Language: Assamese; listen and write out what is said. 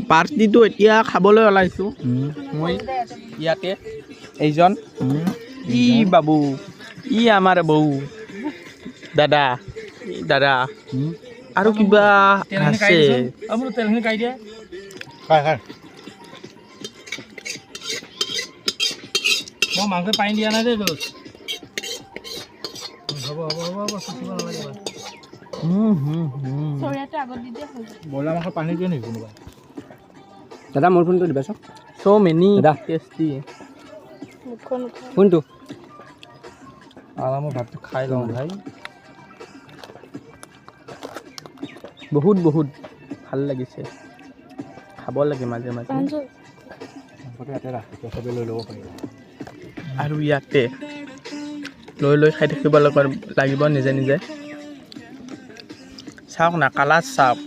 পাৰ্টিটো এতিয়া খাবলৈ ওলাইছোঁ মই ইয়াতে এইজন ই বাবু ই আমাৰ বৌ দাদা দাদা আৰু কিবা আছে তেলখিনি কাই দিয়ে মই মাংস পানী দিয়া নাই দেই দোষ হ'ব ব্ৰইলাৰ মাংস পানী দিয়ে নেকি কোনোবাই দাদা মোৰ ফোনটো দিবাচোন so many দাদা tasty ফোনটো মই ভাতটো খাই লওঁ ভাই বহুত বহুত ভাল লাগিছে খাব লাগে মাজে মাজে মাংসটো ইয়াতে ৰাখ চবেই লৈ ল'ব পাৰিব আৰু ইয়াতে লৈ লৈ খাই থাকিব লাগিব নিজে নিজে চাওক না কালাৰ চাওক